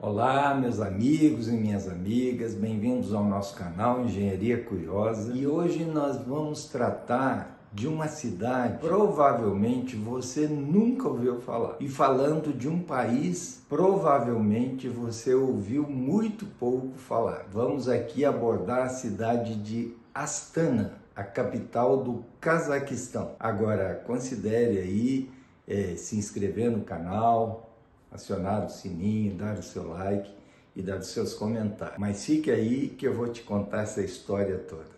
Olá, meus amigos e minhas amigas, bem-vindos ao nosso canal Engenharia Curiosa. E hoje nós vamos tratar de uma cidade que provavelmente você nunca ouviu falar. E falando de um país, provavelmente você ouviu muito pouco falar. Vamos aqui abordar a cidade de Astana, a capital do Cazaquistão. Agora, considere aí se inscrever no canal, acionar o sininho, dar o seu like e dar os seus comentários. Mas fique aí que eu vou te contar essa história toda.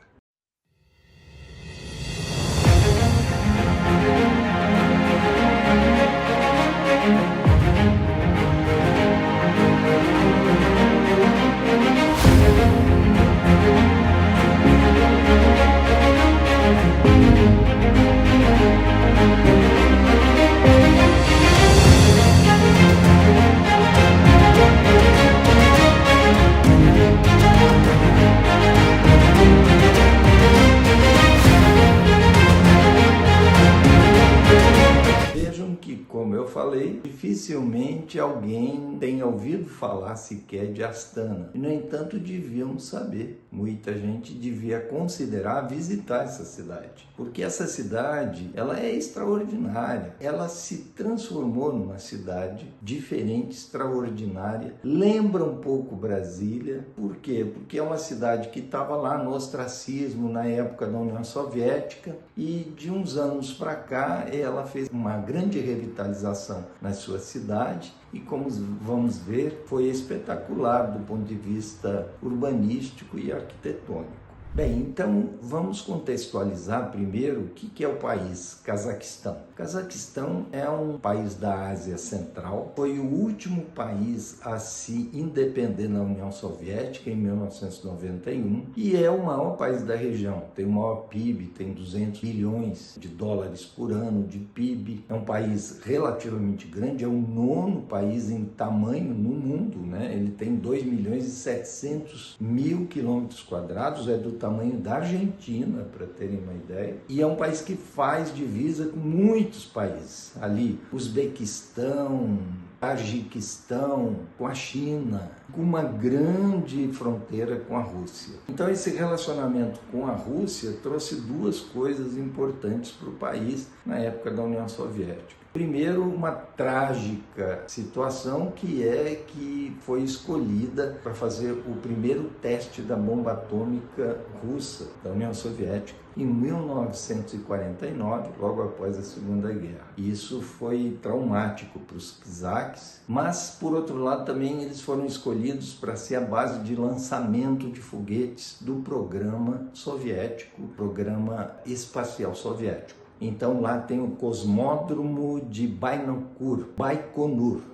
Como eu falei, dificilmente alguém tenha ouvido falar sequer de Astana. E, no entanto, devíamos saber. Muita gente devia considerar visitar essa cidade. Porque essa cidade, ela é extraordinária. Ela se transformou numa cidade diferente, extraordinária. Lembra um pouco Brasília. Por quê? Porque é uma cidade que estava lá no ostracismo, na época da União Soviética. E de uns anos para cá, ela fez uma grande revitalização na sua cidade e, como vamos ver, foi espetacular do ponto de vista urbanístico e arquitetônico. Bem, então vamos contextualizar primeiro o que é o país Cazaquistão. Cazaquistão é um país da Ásia Central, foi o último país a se independer da União Soviética em 1991 e é o maior país da região, tem o maior PIB, tem 200 bilhões de dólares por ano de PIB, é um país relativamente grande, é o nono país em tamanho no mundo, né? Ele tem 2.700.000 quilômetros quadrados, é do tamanho da Argentina, para terem uma ideia, e é um país que faz divisa com muitos países, ali Uzbequistão, Tajiquistão, com a China, com uma grande fronteira com a Rússia. Então esse relacionamento com a Rússia trouxe duas coisas importantes para o país na época da União Soviética. Primeiro, uma trágica situação que foi escolhida para fazer o primeiro teste da bomba atômica russa da União Soviética em 1949, logo após a Segunda Guerra. Isso foi traumático para os cazaques, mas, por outro lado, também eles foram escolhidos para ser a base de lançamento de foguetes do programa soviético, programa espacial soviético. Então lá tem o cosmódromo de Baikonur,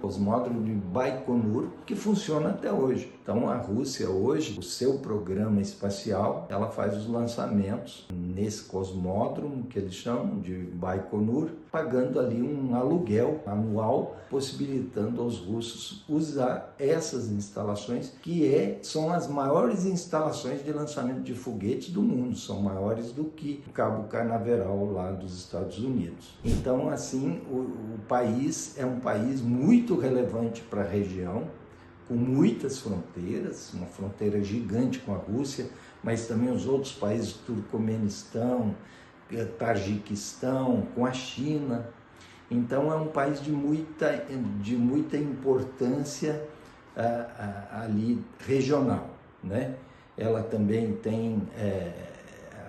cosmódromo de Baikonur, que funciona até hoje. Então a Rússia hoje, o seu programa espacial, ela faz os lançamentos nesse cosmódromo que eles chamam de Baikonur, pagando ali um aluguel anual, possibilitando aos russos usar essas instalações, que são as maiores instalações de lançamento de foguetes do mundo, são maiores do que o Cabo Canaveral lá dos Estados Unidos. Então, assim, o país é um país muito relevante para a região, com muitas fronteiras, uma fronteira gigante com a Rússia, mas também os outros países, Turcomenistão, Tajiquistão, com a China. Então é um país de muita importância ali regional, né? Ela também tem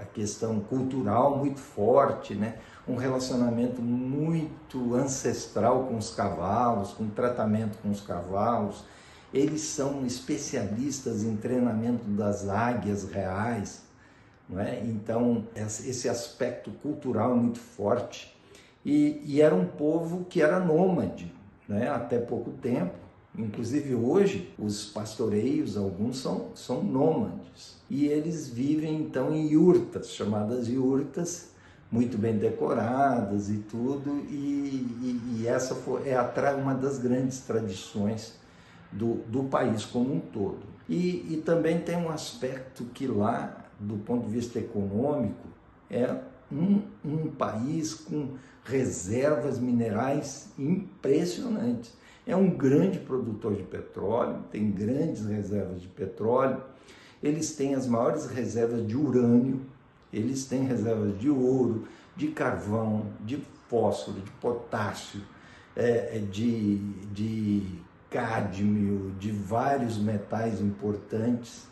a questão cultural muito forte, né? Um relacionamento muito ancestral com os cavalos, com tratamento com os cavalos. Eles são especialistas em treinamento das águias reais, não é? Então esse aspecto cultural é muito forte. E era um povo que era nômade, né? Até pouco tempo. Inclusive hoje os pastoreios, alguns são nômades. E eles vivem então em yurtas, chamadas yurtas, muito bem decoradas e tudo. E essa é uma das grandes tradições do país como um todo. E também tem um aspecto que lá, do ponto de vista econômico, é um país com reservas minerais impressionantes. É um grande produtor de petróleo, tem grandes reservas de petróleo, eles têm as maiores reservas de urânio, eles têm reservas de ouro, de carvão, de fósforo, de potássio, de cádmio, de vários metais importantes.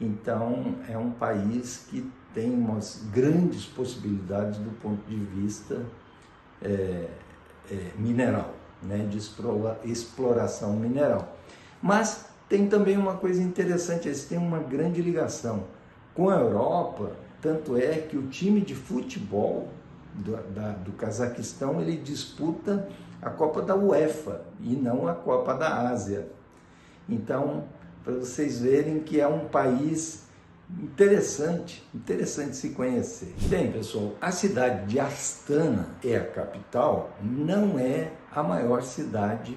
Então, é um país que tem umas grandes possibilidades do ponto de vista mineral, né, de exploração mineral. Mas tem também uma coisa interessante, eles têm uma grande ligação com a Europa, tanto é que o time de futebol do Cazaquistão, ele disputa a Copa da UEFA e não a Copa da Ásia. Então, para vocês verem que é um país interessante se conhecer. Bem, pessoal, a cidade de Astana é a capital, não é a maior cidade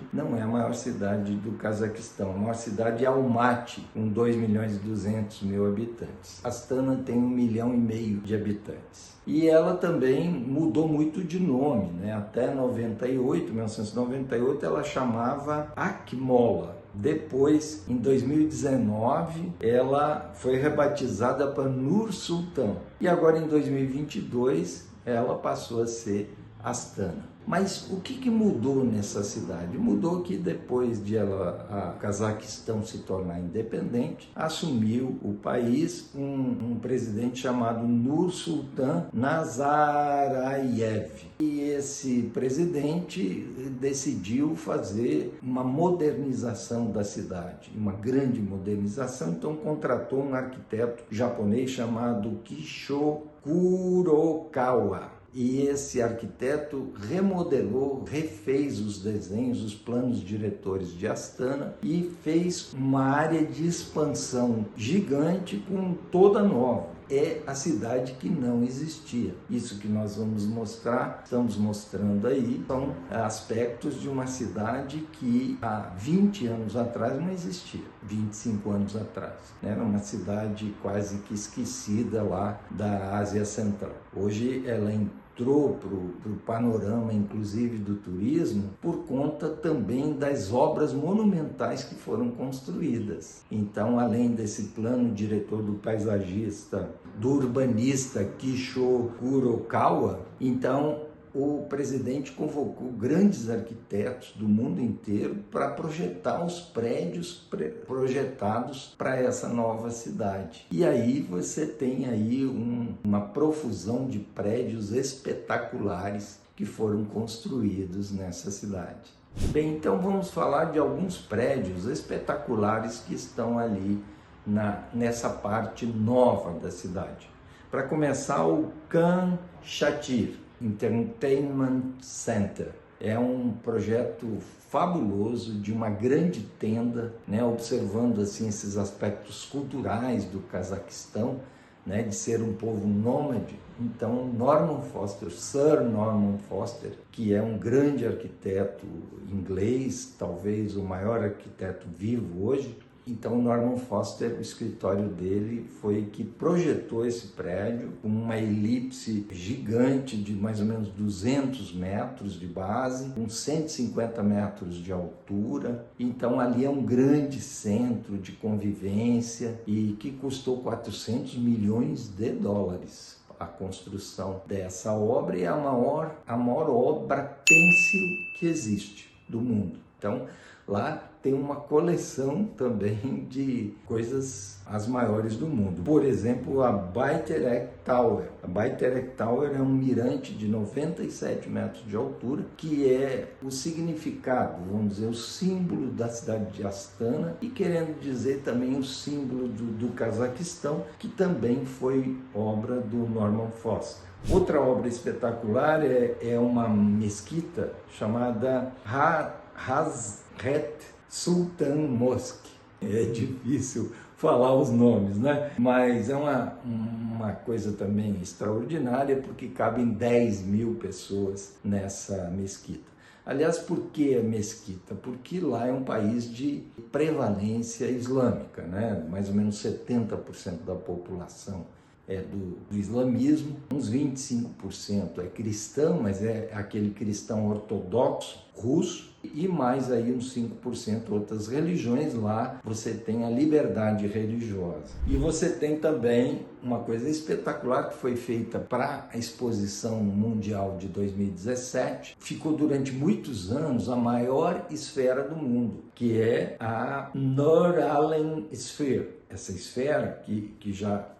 do Cazaquistão. A maior cidade é Almaty, com 2.200.000 habitantes. Astana tem 1,5 milhão de habitantes. E ela também mudou muito de nome, né? Até 1998, ela chamava Akmola. Depois, em 2019, ela foi rebatizada para Nur Sultan. E agora, em 2022, ela passou a ser Astana. Mas o que mudou nessa cidade? Mudou que depois de a Cazaquistão se tornar independente, assumiu o país um presidente chamado Nur Sultan Nazarbayev. E esse presidente decidiu fazer uma modernização da cidade, uma grande modernização, então contratou um arquiteto japonês chamado Kisho Kurokawa. E esse arquiteto remodelou, refez os desenhos, os planos diretores de Astana e fez uma área de expansão gigante com toda nova. É a cidade que não existia. Isso que nós vamos mostrar, estamos mostrando aí, são aspectos de uma cidade que há 20 anos atrás não existia, 25 anos atrás. Era uma cidade quase que esquecida lá da Ásia Central. Hoje ela entrou para o panorama, inclusive do turismo, por conta também das obras monumentais que foram construídas. Então, além desse plano diretor do paisagista, do urbanista Kisho Kurokawa, então o presidente convocou grandes arquitetos do mundo inteiro para projetar os prédios projetados para essa nova cidade. E aí você tem aí uma profusão de prédios espetaculares que foram construídos nessa cidade. Bem, então vamos falar de alguns prédios espetaculares que estão ali nessa parte nova da cidade. Para começar, o Khan Shatyr Entertainment Center. É um projeto fabuloso de uma grande tenda, né, observando assim esses aspectos culturais do Cazaquistão, né, de ser um povo nômade. Então, Sir Norman Foster, que é um grande arquiteto inglês, talvez o maior arquiteto vivo hoje. Então, Norman Foster, o escritório dele foi que projetou esse prédio com uma elipse gigante de mais ou menos 200 metros de base, com 150 metros de altura. Então, ali é um grande centro de convivência e que custou 400 milhões de dólares a construção dessa obra, e é a maior obra têxtil que existe do mundo. Então, lá tem uma coleção também de coisas as maiores do mundo. Por exemplo, a Bayterek Tower. A Bayterek Tower é um mirante de 97 metros de altura, que é o significado, vamos dizer, o símbolo da cidade de Astana e querendo dizer também o símbolo do Cazaquistão, que também foi obra do Norman Foster. Outra obra espetacular é uma mesquita chamada Hazret Sultan Mosque. É difícil falar os nomes, né? Mas é uma coisa também extraordinária, porque cabem 10.000 pessoas nessa mesquita. Aliás, por que a mesquita? Porque lá é um país de prevalência islâmica, né? Mais ou menos 70% da população é do islamismo, uns 25% é cristão, mas é aquele cristão ortodoxo russo, e mais aí uns 5% outras religiões. Lá você tem a liberdade religiosa. E você tem também uma coisa espetacular que foi feita para a Exposição Mundial de 2017. Ficou durante muitos anos a maior esfera do mundo, que é a Neuralink Sphere. Essa esfera,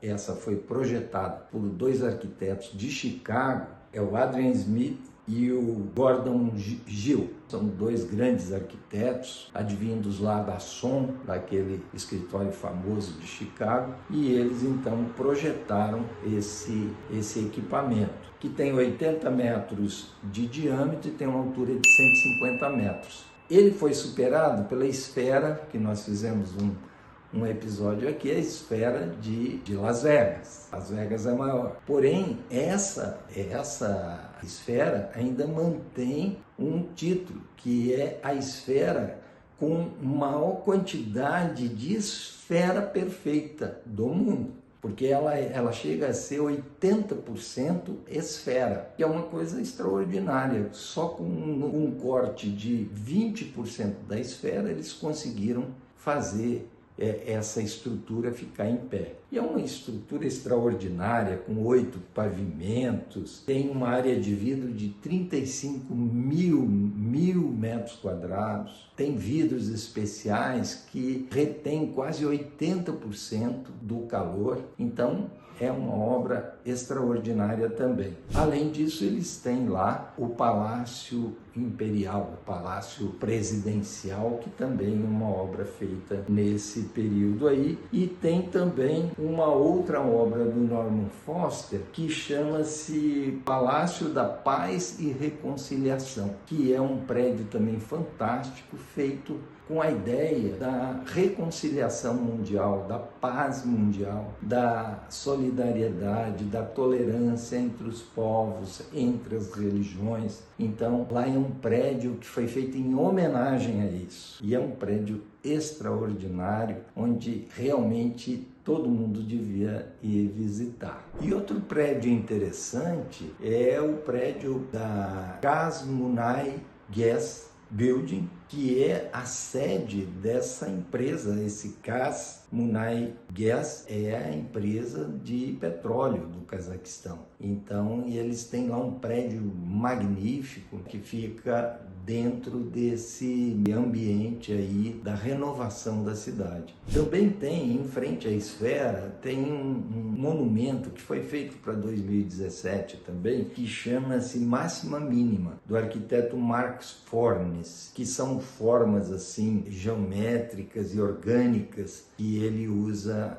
essa foi projetada por dois arquitetos de Chicago, é o Adrian Smith e o Gordon Gill. São dois grandes arquitetos, advindos lá da SOM, daquele escritório famoso de Chicago, e eles então projetaram esse equipamento, que tem 80 metros de diâmetro e tem uma altura de 150 metros. Ele foi superado pela esfera, que nós fizemos um episódio aqui, a esfera de Las Vegas. Las Vegas é maior. Porém, essa esfera ainda mantém um título, que é a esfera com maior quantidade de esfera perfeita do mundo. Porque ela chega a ser 80% esfera, que é uma coisa extraordinária. Só com um corte de 20% da esfera, eles conseguiram fazer essa estrutura ficar em pé. E é uma estrutura extraordinária, com 8 pavimentos, tem uma área de vidro de 35 mil metros quadrados, tem vidros especiais que retêm quase 80% do calor. Então, é uma obra extraordinária também. Além disso, eles têm lá o Palácio Imperial, o Palácio Presidencial, que também é uma obra feita nesse período aí. E tem também uma outra obra do Norman Foster, que chama-se Palácio da Paz e Reconciliação, que é um prédio também fantástico, feito com a ideia da reconciliação mundial, da paz mundial, da solidariedade, da tolerância entre os povos, entre as religiões. Então, lá é um prédio que foi feito em homenagem a isso. E é um prédio extraordinário, onde realmente todo mundo devia ir visitar. E outro prédio interessante é o prédio da Gas Munai Gas Building, que é a sede dessa empresa. Esse Gas Munai Gas é a empresa de petróleo do Cazaquistão. Então, eles têm lá um prédio magnífico que fica dentro desse ambiente aí da renovação da cidade. Também tem, em frente à esfera, tem um monumento que foi feito para 2017 também, que chama-se Máxima Mínima, do arquiteto Marcos Fornes, que são formas assim geométricas e orgânicas que ele usa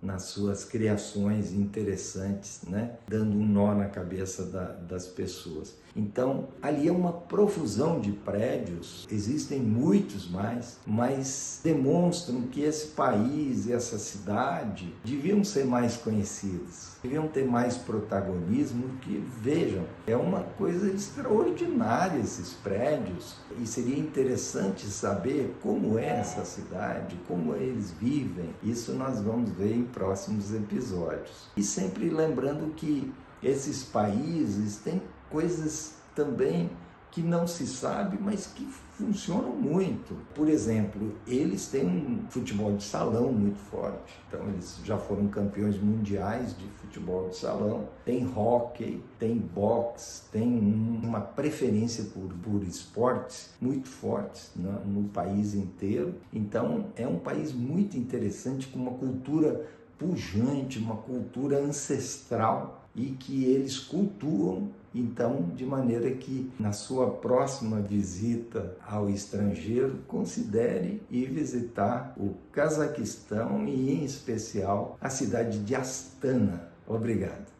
nas suas criações interessantes, né? Dando um nó na cabeça das pessoas. Então, ali é uma profusão de prédios, existem muitos mais, mas demonstram que esse país e essa cidade deviam ser mais conhecidos, deviam ter mais protagonismo, que, vejam, é uma coisa extraordinária esses prédios, e seria interessante saber como é essa cidade, como eles vivem. Isso nós vamos ver em próximos episódios. E sempre lembrando que esses países têm coisas também que não se sabe, mas que funcionam muito. Por exemplo, eles têm um futebol de salão muito forte. Então, eles já foram campeões mundiais de futebol de salão. Tem hóquei, tem boxe, tem uma preferência por esportes muito fortes no país inteiro. Então, é um país muito interessante, com uma cultura pujante, uma cultura ancestral, e que eles cultuam, então, de maneira que na sua próxima visita ao estrangeiro, considere ir visitar o Cazaquistão e, em especial, a cidade de Astana. Obrigado.